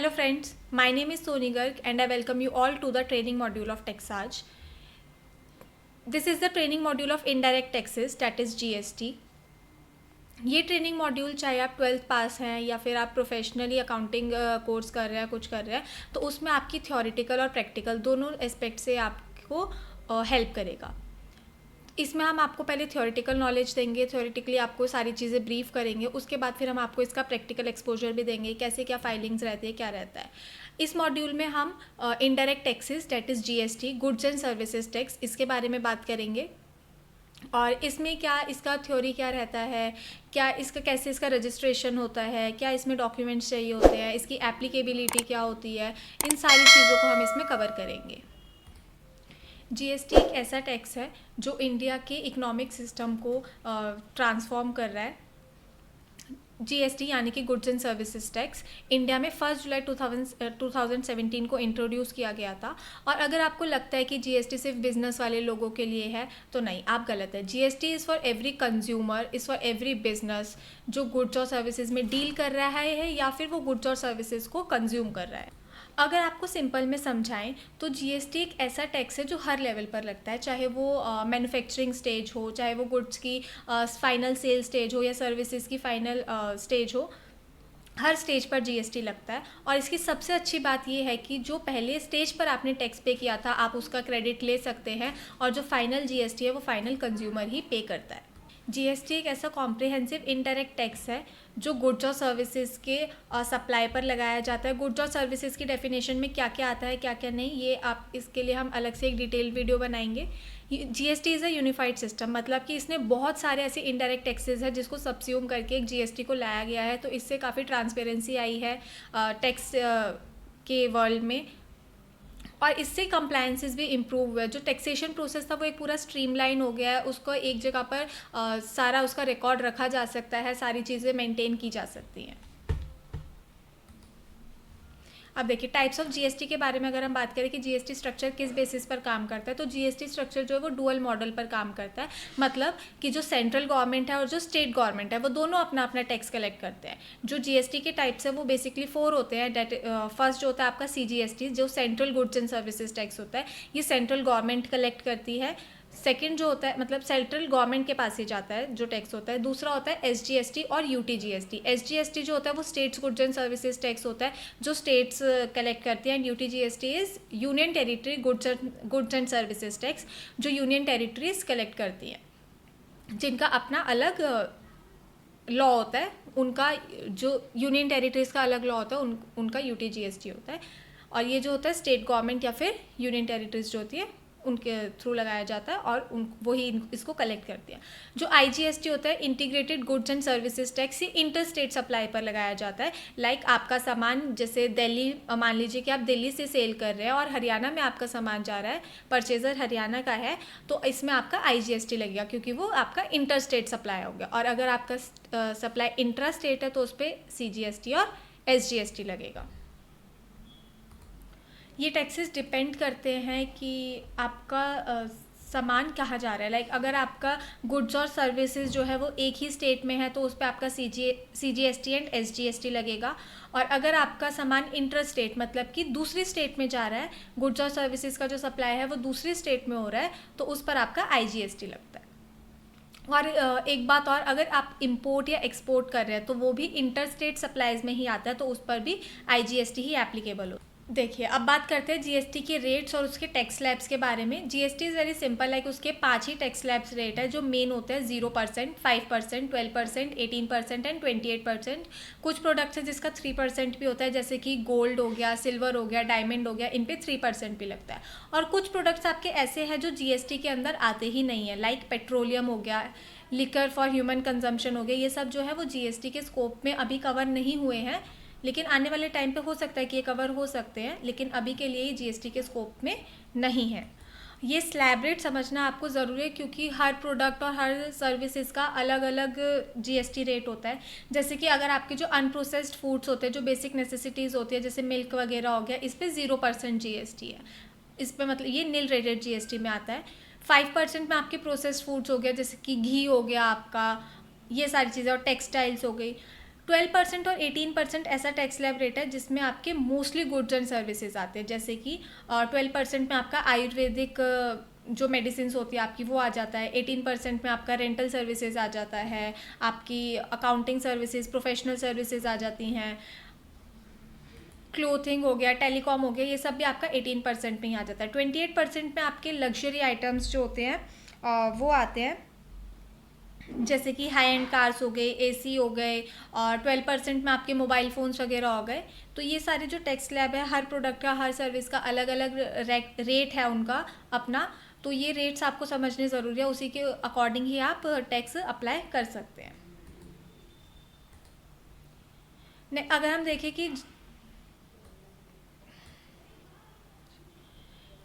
Hello friends, my name is Soni Garg and I welcome you all to the training module of TechSarge. This is the training module of indirect taxes, that is GST. ये training module चाहे आप 12th पास हैं या फिर आप professionally accounting course कर रहे हैं, कुछ कर रहे हैं, तो उसमें आपकी थ्योरेटिकल और प्रैक्टिकल दोनों एस्पेक्ट से आपको हेल्प करेगा. इसमें हम आपको पहले थ्योरेटिकल नॉलेज देंगे, थ्योरेटिकली आपको सारी चीज़ें ब्रीफ करेंगे, उसके बाद फिर हम आपको इसका प्रैक्टिकल एक्सपोजर भी देंगे, कैसे क्या फाइलिंग्स रहती है, क्या रहता है. इस मॉड्यूल में हम indirect taxes that is GST, goods and services tax, इसके बारे में बात करेंगे. और इसमें क्या इसका थ्योरी क्या रहता है, क्या इसका कैसे इसका रजिस्ट्रेशन होता है, क्या इसमें डॉक्यूमेंट्स चाहिए होते हैं, इसकी एप्लीकेबिलिटी क्या होती है, इन सारी चीज़ों को हम इसमें कवर करेंगे. जीएसटी एक ऐसा टैक्स है जो इंडिया के इकोनॉमिक सिस्टम को ट्रांसफॉर्म कर रहा है. जीएसटी यानी कि goods and services tax India में 1 जुलाई 2017 को इंट्रोड्यूस किया गया था. और अगर आपको लगता है कि जीएसटी सिर्फ बिजनेस वाले लोगों के लिए है तो नहीं, आप गलत है. GST is for every consumer, is for every business जो गुड्स और सर्विसेज में डील कर रहा है या फिर वो गुड्स और सर्विसेज को कंज्यूम कर रहा है. अगर आपको सिंपल में समझाएं तो जीएसटी एक ऐसा टैक्स है जो हर लेवल पर लगता है, चाहे वो मैन्युफैक्चरिंग स्टेज हो, चाहे वो गुड्स की फाइनल सेल स्टेज हो या सर्विसेज की फाइनल स्टेज हो. हर स्टेज पर जीएसटी लगता है. और इसकी सबसे अच्छी बात ये है कि जो पहले स्टेज पर आपने टैक्स पे किया था आप उसका क्रेडिट ले सकते हैं, और जो फाइनल जीएसटी है वो फाइनल कंज्यूमर ही पे करता है. जीएसटी एक ऐसा कॉम्प्रिहेंसिव इनडायरेक्ट टैक्स है जो गुड्स और सर्विसेज के सप्लाई पर लगाया जाता है. गुड्स और सर्विसेज की डेफिनेशन में क्या क्या आता है, क्या क्या नहीं, ये आप इसके लिए हम अलग से एक डिटेल वीडियो बनाएंगे. GST is a unified system, मतलब कि इसने बहुत सारे ऐसे इनडायरेक्ट टैक्सेस है जिसको सबस्यूम करके एक जीएसटी को लाया गया है. तो इससे काफ़ी ट्रांसपेरेंसी आई है टैक्स के वर्ल्ड में, और इससे कंप्लायंसेस भी इम्प्रूव हुआ है. जो टैक्सेशन प्रोसेस था वो एक पूरा स्ट्रीमलाइन हो गया है, उसको एक जगह पर सारा उसका रिकॉर्ड रखा जा सकता है, सारी चीज़ें मेंटेन की जा सकती हैं. अब देखिए टाइप्स ऑफ जीएसटी के बारे में अगर हम बात करें कि जीएसटी स्ट्रक्चर किस बेसिस पर काम करता है, तो जीएसटी स्ट्रक्चर जो है वो डुअल मॉडल पर काम करता है. मतलब कि जो सेंट्रल गवर्नमेंट है और जो स्टेट गवर्नमेंट है वो दोनों अपना अपना टैक्स कलेक्ट करते हैं. जो जीएसटी के टाइप्स है वो बेसिकली 4 होते हैं. डेट फर्स्ट जो होता है आपका सीजीएसटी, जो central goods and services tax होता है, ये सेंट्रल गवर्नमेंट कलेक्ट करती है. सेकंड जो होता है मतलब सेंट्रल गवर्नमेंट के पास ही जाता है जो टैक्स होता है. दूसरा होता है एसजीएसटी और यूटीजीएसटी. एसजीएसटी जो होता है वो states goods and services tax होता है जो स्टेट्स कलेक्ट करती हैं. And UTGST is union territory goods and services tax जो यूनियन टेरिटरीज कलेक्ट करती हैं, जिनका अपना अलग लॉ होता है. उनका जो यूनियन टेरिटरीज का अलग लॉ होता है उनका यूटीजीएसटी होता है. और ये जो होता है स्टेट गवर्नमेंट या फिर यूनियन टेरिटरीज जो होती है उनके थ्रू लगाया जाता है और वही इसको कलेक्ट करती है. जो आईजीएसटी होता है integrated goods and services tax, ये इंटर स्टेट सप्लाई पर लगाया जाता है. लाइक आपका सामान जैसे दिल्ली, मान लीजिए कि आप दिल्ली से सेल कर रहे हैं और हरियाणा में आपका सामान जा रहा है, परचेजर हरियाणा का है, तो इसमें आपका आईजीएसटी लगेगा क्योंकि वो आपका इंटर स्टेट सप्लाई हो गया. और अगर आपका सप्लाई इंट्रा स्टेट है तो उस पर सीजीएसटी और एसजीएसटी लगेगा. ये टैक्सेस डिपेंड करते हैं कि आपका सामान कहाँ जा रहा है. लाइक अगर आपका गुड्स और सर्विसेज जो है वो एक ही स्टेट में है तो उस पर आपका सीजीएसटी एंड एसजीएसटी लगेगा. और अगर आपका सामान इंटर स्टेट मतलब कि दूसरी स्टेट में जा रहा है, गुड्स और सर्विसेज का जो सप्लाई है वो दूसरी स्टेट में हो रहा है, तो उस पर आपका आईजीएसटी लगता है. और एक बात और, अगर आप इंपोर्ट या एक्सपोर्ट कर रहे हैं तो वो भी इंटर स्टेट सप्लाईज में ही आता है, तो उस पर भी आईजीएसटी ही एप्लीकेबल होता है. देखिए अब बात करते हैं जीएसटी के रेट्स और उसके टैक्स स्लैब्स के बारे में. GST is very simple, like उसके 5 ही टैक्स स्लैब्स रेट है जो मेन होते हैं. 0%, 5%, 12%, 18% एंड 28%. कुछ प्रोडक्ट्स हैं जिसका 3% भी होता है, जैसे कि गोल्ड हो गया, सिल्वर हो गया, डायमंड हो गया, इन पे 3% भी लगता है. और कुछ प्रोडक्ट्स आपके ऐसे हैं जो जीएसटी के अंदर आते ही नहीं है, लाइक पेट्रोलियम हो गया, लिकर फॉर ह्यूमन कंजम्पशन हो गया. ये सब जो है वो जीएसटी के स्कोप में अभी कवर नहीं हुए हैं, लेकिन आने वाले टाइम पे हो सकता है कि ये कवर हो सकते हैं, लेकिन अभी के लिए जीएसटी के स्कोप में नहीं है. ये स्लैब रेट समझना आपको ज़रूरी है क्योंकि हर प्रोडक्ट और हर सर्विसेज का अलग अलग जीएसटी रेट होता है. जैसे कि अगर आपके जो अनप्रोसेस्ड फूड्स होते हैं, जो बेसिक नेसेसिटीज़ होती है, जैसे मिल्क वगैरह हो गया, इस पर 0% जीएसटी है. इस पर मतलब ये नील रेटेड जीएसटी में आता है. 5% में आपके प्रोसेस्ड फूड्स हो गया, जैसे कि घी हो गया आपका, ये सारी चीज़ें, और टेक्सटाइल्स हो गई. 12% और 18% ऐसा टैक्स स्लैब रेट है जिसमें आपके मोस्टली गुड्स एंड सर्विसेज आते हैं, जैसे कि 12% में आपका आयुर्वेदिक जो मेडिसिन होती है आपकी वो आ जाता है, 18% में आपका रेंटल सर्विसेज आ जाता है, आपकी अकाउंटिंग सर्विसेज, प्रोफेशनल सर्विसेज आ जाती हैं, क्लोथिंग हो गया, टेलीकॉम हो गया, ये सब भी आपका 18% में ही आ जाता है। 28% में आपके लग्जरी आइटम्स जो होते हैं वो आते हैं, जैसे कि हाई एंड कार्स हो गए, एसी हो गए, और 12% में आपके मोबाइल फ़ोन्स वगैरह हो गए। तो ये सारे जो टैक्स स्लैब है, हर प्रोडक्ट का, हर सर्विस का अलग अलग रेट है उनका अपना, तो ये रेट्स आपको समझने ज़रूरी है, उसी के अकॉर्डिंग ही आप टैक्स अप्लाई कर सकते हैं। अगर हम देखें कि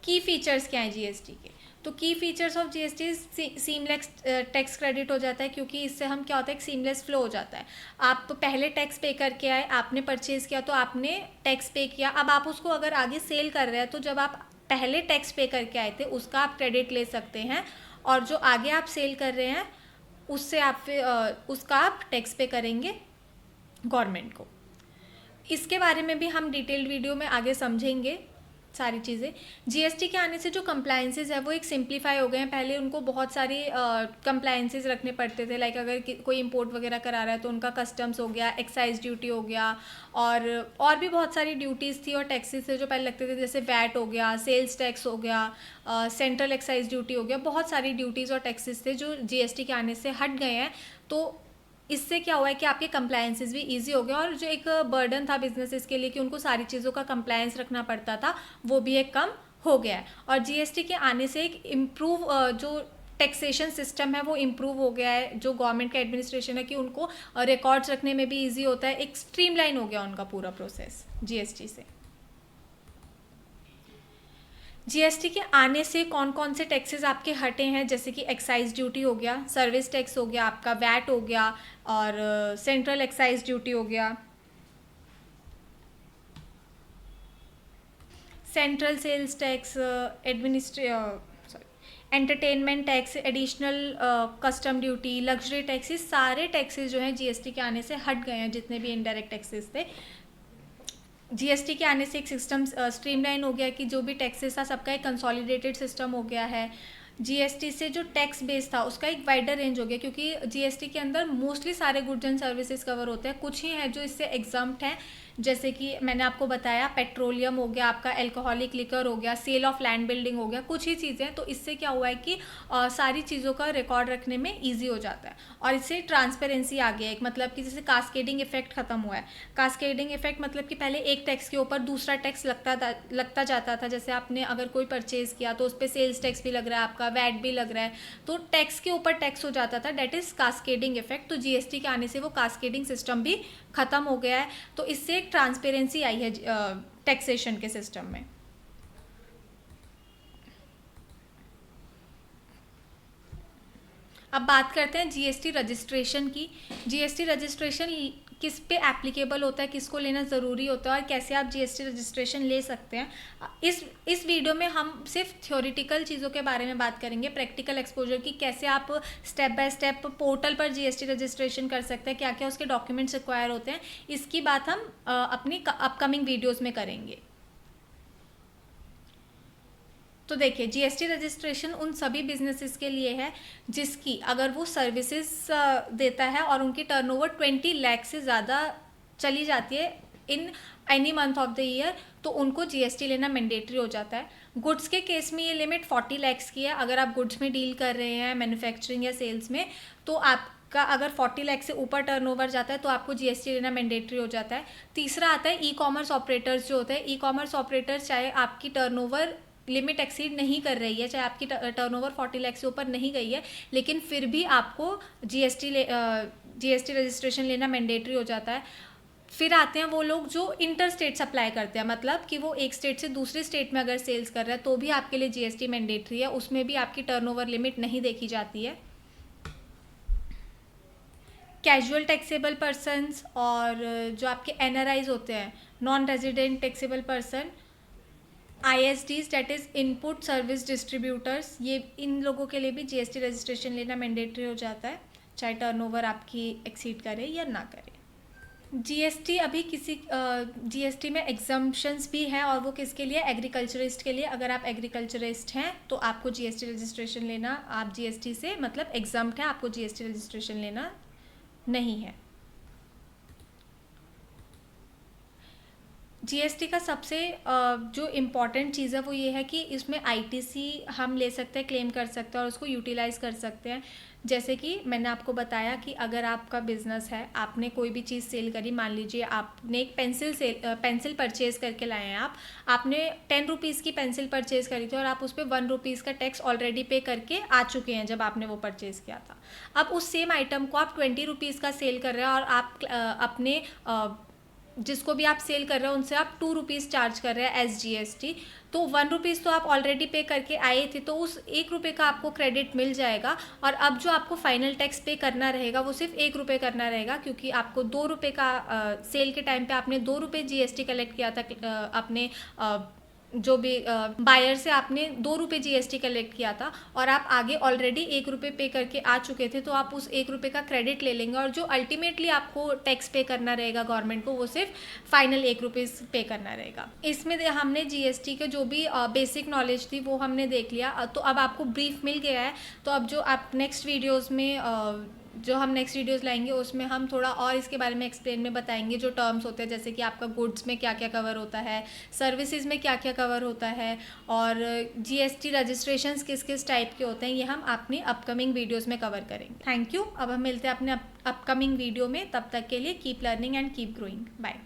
की फीचर्स क्या हैं जीएसटी के, तो की features of GST seamless tax credit हो जाता है, क्योंकि इससे हम क्या होता है, एक सीमलेस फ्लो हो जाता है। आप तो पहले टैक्स पे करके आए, आपने परचेज़ किया तो आपने टैक्स पे किया, अब आप उसको अगर आगे सेल कर रहे हैं तो जब आप पहले टैक्स पे करके आए थे उसका आप क्रेडिट ले सकते हैं, और जो आगे आप सेल कर रहे हैं उससे आप उसका आप टैक्स पे करेंगे गवर्नमेंट को। इसके बारे में भी हम डिटेल्ड वीडियो में आगे समझेंगे सारी चीज़ें। जीएसटी के आने से जो कंप्लायंसेस है वो एक सिंप्लीफाई हो गए हैं। पहले उनको बहुत सारे कंप्लायंसेस रखने पड़ते थे, लाइक अगर कोई इंपोर्ट वगैरह करा रहा है तो उनका कस्टम्स हो गया, एक्साइज ड्यूटी हो गया, और भी बहुत सारी ड्यूटीज़ थी और टैक्सेस थे जो पहले लगते थे, जैसे वैट हो गया, सेल्स टैक्स हो गया, सेंट्रल एक्साइज ड्यूटी हो गया, बहुत सारी ड्यूटीज़ और टैक्सेस थे जो जीएसटी के आने से हट गए हैं। तो इससे क्या हुआ है कि आपके कंप्लायंसेस भी इजी हो गया, और जो एक बर्डन था बिजनेसेस के लिए कि उनको सारी चीज़ों का कंप्लायंस रखना पड़ता था, वो भी एक कम हो गया है। और जीएसटी के आने से एक इम्प्रूव जो टैक्सेशन सिस्टम है वो इम्प्रूव हो गया है, जो गवर्नमेंट का एडमिनिस्ट्रेशन है कि उनको रिकॉर्ड्स रखने में भी ईजी होता है, एक स्ट्रीमलाइन हो गया उनका पूरा प्रोसेस जीएसटी से। जीएसटी के आने से कौन कौन से टैक्सेस आपके हटे हैं, जैसे कि एक्साइज ड्यूटी हो गया, सर्विस टैक्स हो गया, आपका वैट हो गया, और सेंट्रल एक्साइज ड्यूटी हो गया, central sales tax, entertainment tax, additional custom duty, luxury taxes, सारे टैक्सेस जो हैं जीएसटी के आने से हट गए हैं, जितने भी इनडायरेक्ट टैक्सेस थे। जीएसटी के आने से एक सिस्टम स्ट्रीमलाइन हो गया कि जो भी टैक्सेस था सबका एक कंसोलिडेटेड सिस्टम हो गया है। जीएसटी से जो टैक्स बेस था उसका एक वाइडर रेंज हो गया, क्योंकि जीएसटी के अंदर मोस्टली सारे गुड्स एंड सर्विसेज कवर होते हैं, कुछ ही हैं जो इससे एग्जाम्प्ट हैं, जैसे कि मैंने आपको बताया पेट्रोलियम हो गया, आपका अल्कोहलिक लिकर हो गया, सेल ऑफ लैंड बिल्डिंग हो गया, कुछ ही चीज़ें। तो इससे क्या हुआ है कि सारी चीज़ों का रिकॉर्ड रखने में ईजी हो जाता है, और इससे ट्रांसपेरेंसी आ गया है, एक मतलब कि जैसे कास्केडिंग इफेक्ट खत्म हुआ है। कास्केडिंग इफेक्ट मतलब कि पहले एक टैक्स के ऊपर दूसरा टैक्स लगता जाता था, जैसे आपने अगर कोई परचेज़ किया तो उस पर सेल्स टैक्स भी लग रहा है, आपका वैट भी लग रहा है, तो टैक्स के ऊपर टैक्स हो जाता था, डेट इज़ कास्केडिंग इफेक्ट। तो जीएसटी के आने से वो कास्केडिंग सिस्टम भी ख़त्म हो गया है, तो इससे एक ट्रांसपेरेंसी आई है टैक्सेशन के सिस्टम में। अब बात करते हैं जीएसटी रजिस्ट्रेशन की। जीएसटी रजिस्ट्रेशन किस पे एप्लीकेबल होता है, किसको लेना ज़रूरी होता है, और कैसे आप जीएसटी रजिस्ट्रेशन ले सकते हैं। इस वीडियो में हम सिर्फ थ्योरेटिकल चीज़ों के बारे में बात करेंगे, प्रैक्टिकल एक्सपोजर की, कैसे आप स्टेप बाय स्टेप पोर्टल पर जीएसटी रजिस्ट्रेशन कर सकते हैं, क्या क्या उसके डॉक्यूमेंट्स रिक्वायर होते हैं, इसकी बात हम अपनी अपकमिंग वीडियोज़ में करेंगे। तो देखिए, जीएसटी रजिस्ट्रेशन उन सभी बिजनेसेस के लिए है जिसकी अगर वो सर्विसेज देता है और उनकी टर्नओवर 20 लाख से ज़्यादा चली जाती है in any month of the year, तो उनको जीएसटी लेना मैंडेटरी हो जाता है। गुड्स के केस में ये लिमिट 40 लाख की है। अगर आप गुड्स में डील कर रहे हैं, मैन्युफैक्चरिंग या सेल्स में, तो आपका अगर 40 लाख से ऊपर टर्नओवर जाता है तो आपको जीएसटी लेना मैंडेटरी हो जाता है। तीसरा आता है ई कॉमर्स ऑपरेटर्स जो होते हैं। ई कॉमर्स ऑपरेटर्स चाहे आपकी टर्नओवर लिमिट एक्सीड नहीं कर रही है, चाहे आपकी टर्नओवर 40 लाख से ऊपर नहीं गई है, लेकिन फिर भी आपको जीएसटी रजिस्ट्रेशन लेना मैंडेटरी हो जाता है। फिर आते हैं वो लोग जो इंटर स्टेट सप्लाई करते हैं, मतलब कि वो एक स्टेट से दूसरे स्टेट में अगर सेल्स कर रहे हैं तो भी आपके लिए जीएसटी मैंडेटरी है, उसमें भी आपकी टर्नओवर लिमिट नहीं देखी जाती है। कैजुअल टैक्सेबल पर्सनस और जो आपके एनआरआईज होते हैं, non resident taxable person, ISDs that is input service distributors, ये इन लोगों के लिए भी जीएसटी रजिस्ट्रेशन लेना मैंडेटरी हो जाता है, चाहे टर्नओवर आपकी एक्सीड करे या ना करे। जीएसटी अभी किसी जीएसटी में एग्जम्पशंस भी हैं, और वो किसके लिए, एग्रीकल्चरिस्ट के लिए। अगर आप एग्रीकल्चरिस्ट हैं तो आपको जीएसटी रजिस्ट्रेशन लेना, आप जीएसटी से मतलब एग्जम्प्ट हैं, आपको जीएसटी रजिस्ट्रेशन लेना नहीं है। जीएसटी का सबसे जो इम्पॉर्टेंट चीज़ है वो ये है कि इसमें आईटीसी हम ले सकते हैं, क्लेम कर सकते हैं और उसको यूटिलाइज़ कर सकते हैं। जैसे कि मैंने आपको बताया कि अगर आपका बिजनेस है, आपने कोई भी चीज़ सेल करी, मान लीजिए आपने एक पेंसिल परचेज़ करके लाए हैं, आपने 10 रुपीज़ की पेंसिल परचेज़ करी थी और आप उस पर 1 रुपीज़ का टैक्स ऑलरेडी पे करके आ चुके हैं जब आपने वो परचेज़ किया था। अब उस सेम आइटम को आप 20 रुपीज़ का सेल कर रहे हैं और आप अपने जिसको भी आप सेल कर रहे हो उनसे आप 2 रुपीज़ चार्ज कर रहे हैं एज जीएसटी, तो 1 रुपीज़ तो आप ऑलरेडी पे करके आए थे, तो उस 1 रुपये का आपको क्रेडिट मिल जाएगा। और अब जो आपको फाइनल टैक्स पे करना रहेगा वो सिर्फ 1 रुपये करना रहेगा, क्योंकि आपको 2 रुपये का सेल के टाइम पे आपने 2 रुपये जीएसटी कलेक्ट किया था, अपने जो भी बायर से आपने 2 रुपये जीएसटी कलेक्ट किया था और आप आगे ऑलरेडी 1 रुपये पे करके आ चुके थे, तो आप उस 1 रुपये का क्रेडिट ले लेंगे और जो अल्टीमेटली आपको टैक्स पे करना रहेगा गवर्नमेंट को वो सिर्फ फाइनल 1 रुपीज़ पे करना रहेगा। इसमें हमने जीएसटी के जो भी बेसिक नॉलेज थी वो हमने देख लिया, तो अब आपको ब्रीफ मिल गया है। तो अब जो आप नेक्स्ट वीडियोज़ में जो हम नेक्स्ट वीडियोस लाएंगे उसमें हम थोड़ा और इसके बारे में एक्सप्लेन में बताएंगे, जो टर्म्स होते हैं, जैसे कि आपका गुड्स में क्या क्या कवर होता है, सर्विसेज में क्या क्या कवर होता है, और जीएसटी रजिस्ट्रेशंस किस किस टाइप के होते हैं, ये हम अपनी अपकमिंग वीडियोस में कवर करेंगे। Thank you. अब हम मिलते हैं अपने अपकमिंग वीडियो में, तब तक के लिए keep learning and keep growing. Bye.